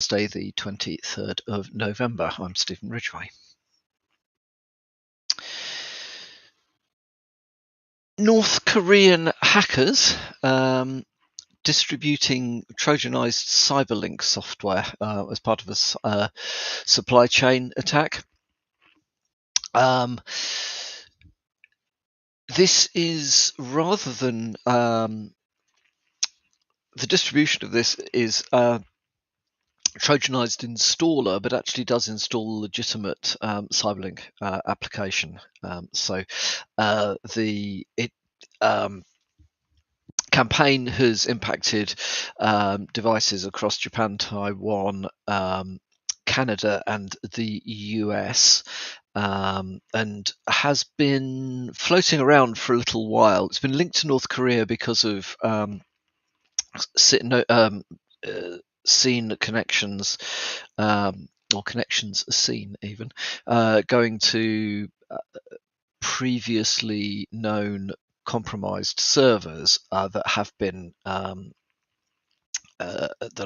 Thursday, the 23rd of November. I'm Stephen Ridgway. North Korean hackers distributing Trojanized Cyberlink software as part of a supply chain attack. This is, rather than the distribution of this is Trojanized installer, but actually does install a legitimate Cyberlink application. So the campaign has impacted devices across Japan, Taiwan, Canada, and the US, and has been floating around for a little while. It's been linked to North Korea because of seen connections, or connections seen even, going to previously known compromised servers that have been that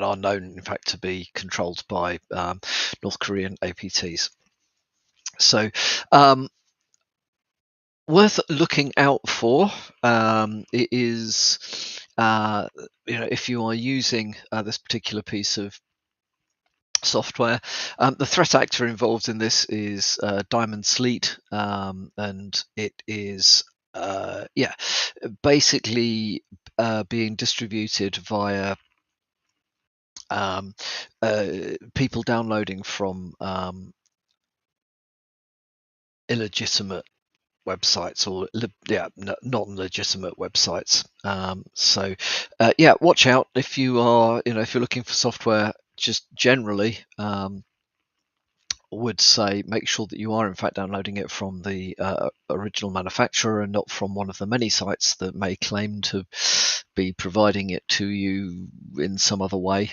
are known, in fact, to be controlled by North Korean APTs. So worth looking out for. It is, if you are using this particular piece of software. The threat actor involved in this is Diamond Sleet, and it is basically being distributed via people downloading from illegitimate websites or non-legitimate websites. So watch out if you are, if you're looking for software. Just generally, would say make sure that you are in fact downloading it from the original manufacturer and not from one of the many sites that may claim to be providing it to you in some other way.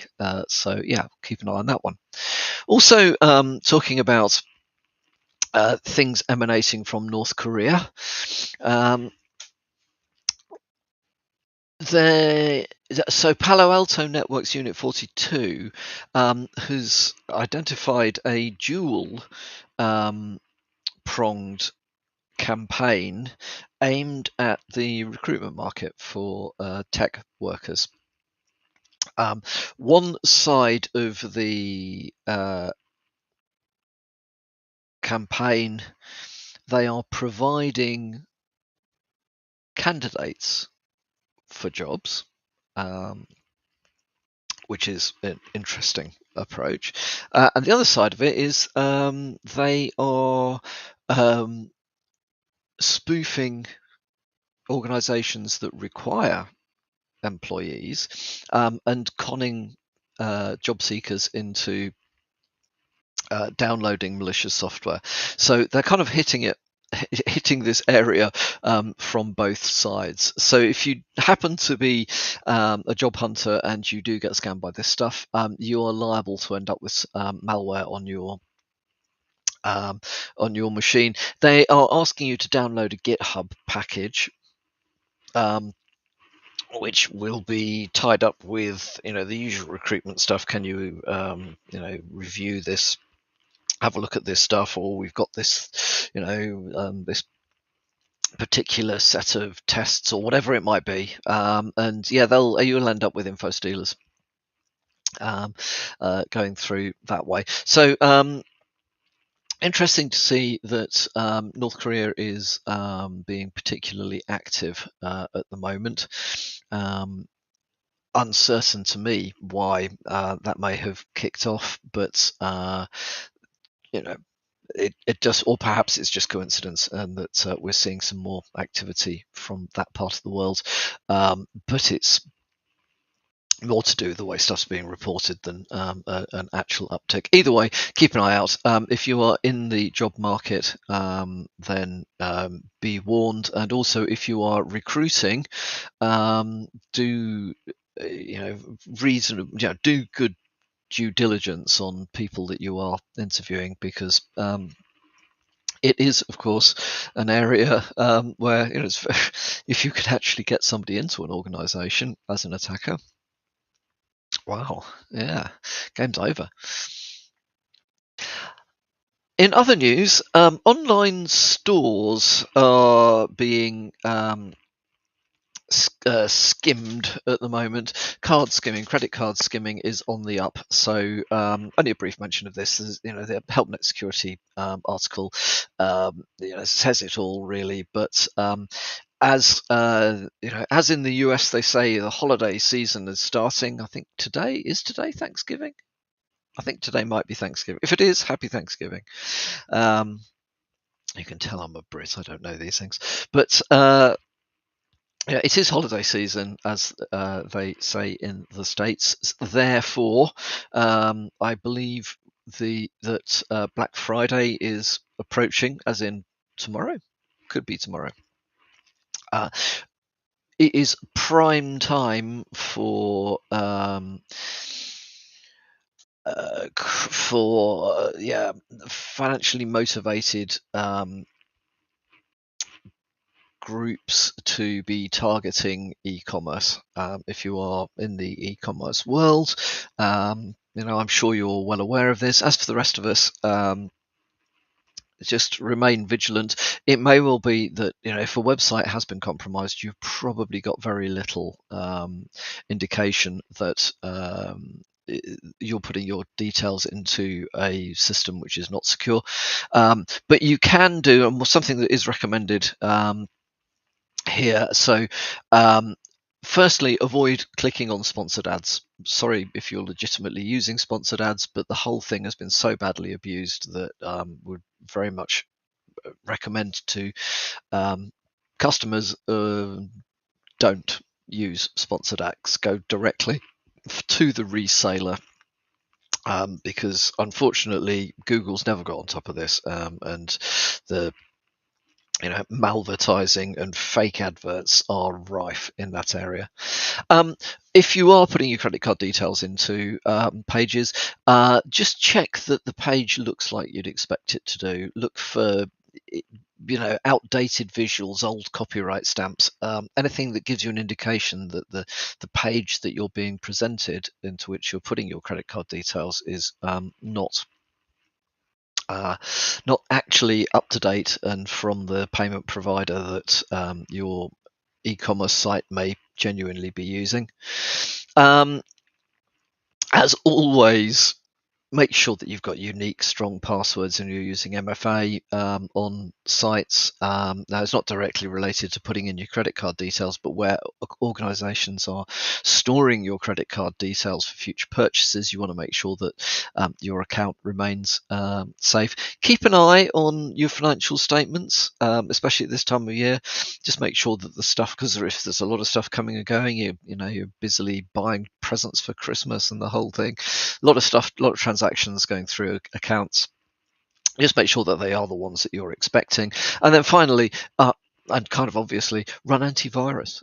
So keep an eye on that one. Also, talking about things emanating from North Korea. So Palo Alto Networks Unit 42 has identified a dual pronged campaign aimed at the recruitment market for tech workers. One side of the campaign, they are providing candidates for jobs, which is an interesting approach. And the other side of it is they are spoofing organizations that require employees and conning job seekers into downloading malicious software. So they're kind of hitting this area from both sides. So if you happen to be a job hunter and you do get scammed by this stuff, you are liable to end up with malware on your machine. They are asking you to download a GitHub package, which will be tied up with the usual recruitment stuff. Can you review this, have a look at this stuff, or we've got this this particular set of tests or whatever it might be, and you'll end up with info stealers going through that way. So interesting to see that North Korea is being particularly active at the moment. Uncertain to me why that may have kicked off, but it just, or perhaps it's just coincidence, and that we're seeing some more activity from that part of the world. But it's more to do with the way stuff's being reported than an actual uptick. Either way, keep an eye out. If you are in the job market, then be warned. And also, if you are recruiting, do do good due diligence on people that you are interviewing, because it is, of course, an area where if you could actually get somebody into an organization as an attacker, Wow. Yeah. Game's over. In other news, online stores are being skimmed at the moment. Card skimming, credit card skimming is on the up. So only a brief mention of this is, the HelpNet Security article, says it all really. But as as in the US, they say the holiday season is starting. I think today Thanksgiving. I think today might be Thanksgiving. If it is, happy Thanksgiving. You can tell I'm a Brit. I don't know these things, but yeah, it is holiday season, as they say in the States. Therefore, I believe that Black Friday is approaching, as in tomorrow. Could be tomorrow. It is prime time for financially motivated groups to be targeting e-commerce. If you are in the e-commerce world, I'm sure you're well aware of this. As for the rest of us, just remain vigilant. It may well be that, if a website has been compromised, you've probably got very little indication that you're putting your details into a system which is not secure. But you can do something that is recommended here. So, firstly, avoid clicking on sponsored ads. Sorry if you're legitimately using sponsored ads, but the whole thing has been so badly abused that would very much recommend to customers don't use sponsored ads. Go directly to the reseller. Because unfortunately, Google's never got on top of this, and the malvertising and fake adverts are rife in that area. If you are putting your credit card details into pages, just check that the page looks like you'd expect it to do. Look for outdated visuals, old copyright stamps, anything that gives you an indication that the page that you're being presented, into which you're putting your credit card details, is not actually up to date and from the payment provider that your e-commerce site may genuinely be using. As always, make sure that you've got unique, strong passwords and you're using MFA on sites. Now, it's not directly related to putting in your credit card details, but where organizations are storing your credit card details for future purchases, you want to make sure that your account remains safe. Keep an eye on your financial statements, especially at this time of year. Just make sure that the stuff, because if there's a lot of stuff coming and going, you're busily buying presents for Christmas and the whole thing. A lot of stuff, a lot of transactions going through accounts. Just make sure that they are the ones that you're expecting. And then finally, and kind of obviously, run antivirus.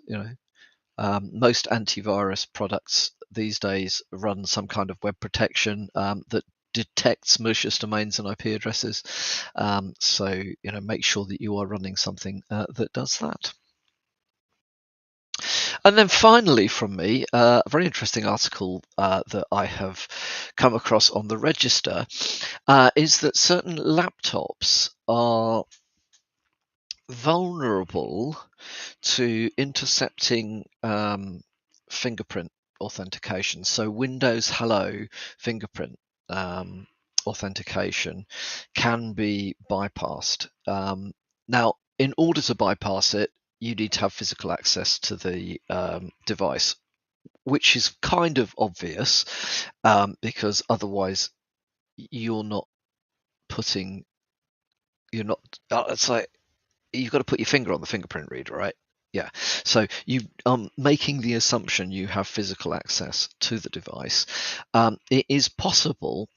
Most antivirus products these days run some kind of web protection that detects malicious domains and IP addresses. So make sure that you are running something that does that. And then finally from me, a very interesting article that I have come across on the Register is that certain laptops are vulnerable to intercepting fingerprint authentication. So Windows Hello fingerprint authentication can be bypassed. Now, in order to bypass it, you need to have physical access to the device, which is kind of obvious because otherwise you're not putting, it's like you've got to put your finger on the fingerprint reader, right? Yeah. So you making the assumption you have physical access to the device. It is possible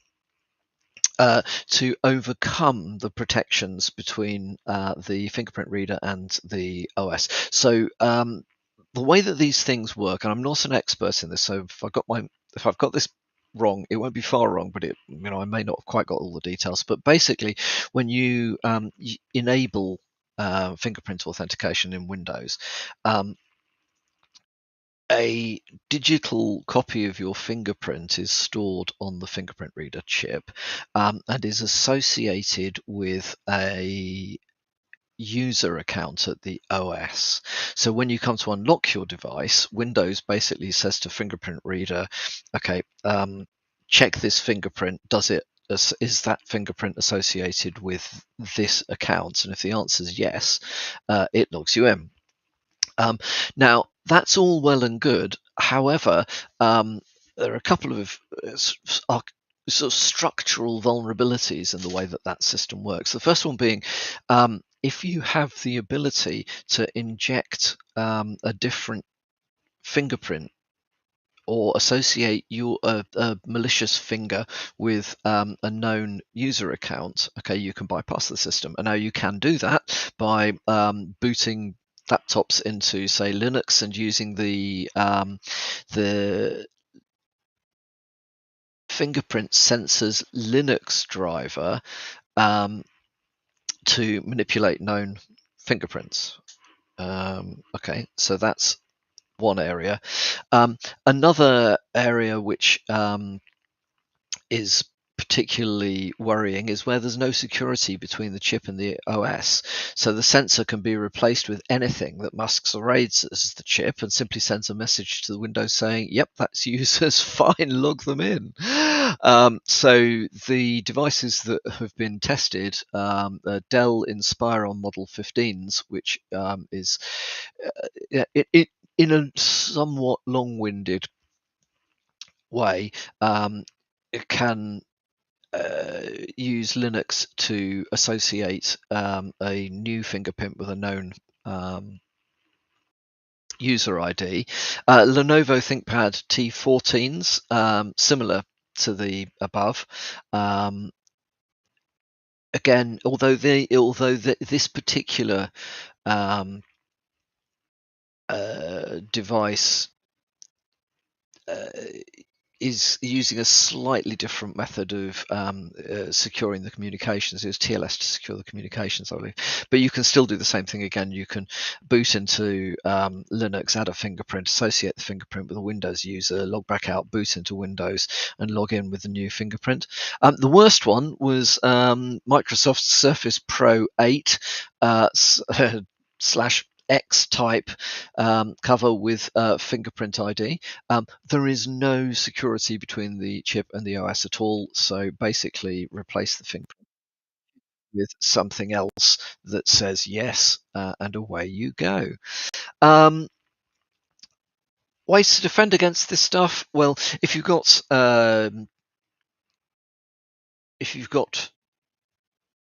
to overcome the protections between the fingerprint reader and the OS. So the way that these things work, and I'm not an expert in this, so if I've got this wrong, it won't be far wrong, but I may not have quite got all the details. But basically, when you enable fingerprint authentication in Windows, a digital copy of your fingerprint is stored on the fingerprint reader chip, and is associated with a user account at the OS. So when you come to unlock your device, Windows basically says to fingerprint reader, okay, check this fingerprint. Is that fingerprint associated with this account? And if the answer is yes, it logs you in. Now, that's all well and good. However, there are a couple of sort of structural vulnerabilities in the way that that system works. The first one being, if you have the ability to inject a different fingerprint or associate a malicious finger with a known user account, okay, you can bypass the system. And now you can do that by booting laptops into, say, Linux and using the fingerprint sensors Linux driver to manipulate known fingerprints. Okay, so that's one area. Another area which is particularly worrying is where there's no security between the chip and the OS. So the sensor can be replaced with anything that masquerades as the chip and simply sends a message to the Windows saying, yep, that's users, fine, log them in. So the devices that have been tested, Dell Inspiron Model 15s, which is in a somewhat long-winded way, it can use Linux to associate a new fingerprint with a known user ID. Lenovo ThinkPad T14s, similar to the above. Again, although this particular device is using a slightly different method of securing the communications. It was TLS to secure the communications, I believe. But you can still do the same thing again. You can boot into Linux, add a fingerprint, associate the fingerprint with a Windows user, log back out, boot into Windows, and log in with the new fingerprint. The worst one was Microsoft Surface Pro 8 slash X type cover with fingerprint ID. There is no security between the chip and the OS at all, so basically replace the fingerprint with something else that says yes, and away you go. Ways to defend against this stuff? Well, if you've got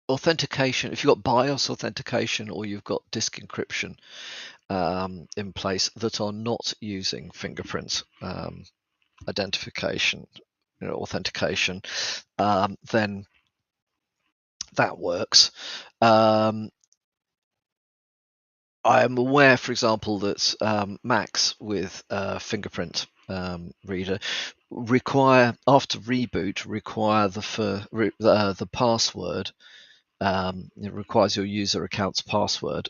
authentication, if you've got BIOS authentication, or you've got disk encryption in place that are not using fingerprint identification, authentication, then that works. I am aware, for example, that Macs with fingerprint reader require, after reboot, require the password. It requires your user account's password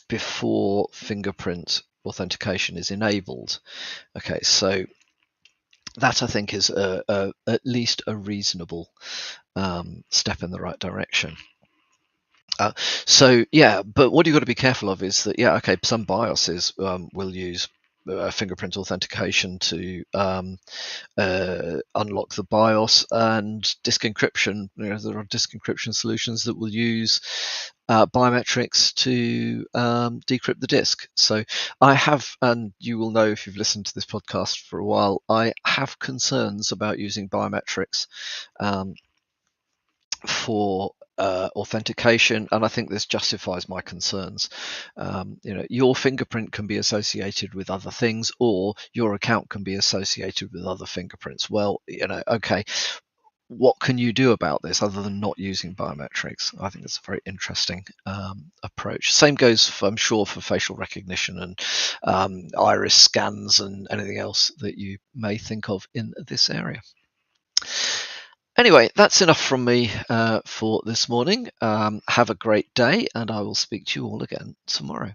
before fingerprint authentication is enabled. Okay, so that I think is at least a reasonable step in the right direction. So yeah, but what you've got to be careful of is that, yeah, okay, some BIOSes will use fingerprint authentication to unlock the BIOS, and disk encryption. There are disk encryption solutions that will use biometrics to decrypt the disk. So I have, and you will know if you've listened to this podcast for a while, I have concerns about using biometrics for authentication, and I think this justifies my concerns. Your fingerprint can be associated with other things, or your account can be associated with other fingerprints. Well, okay, what can you do about this other than not using biometrics? I think it's a very interesting approach. Same goes, I'm sure, for facial recognition and iris scans and anything else that you may think of in this area. Anyway, that's enough from me for this morning. Have a great day, and I will speak to you all again tomorrow.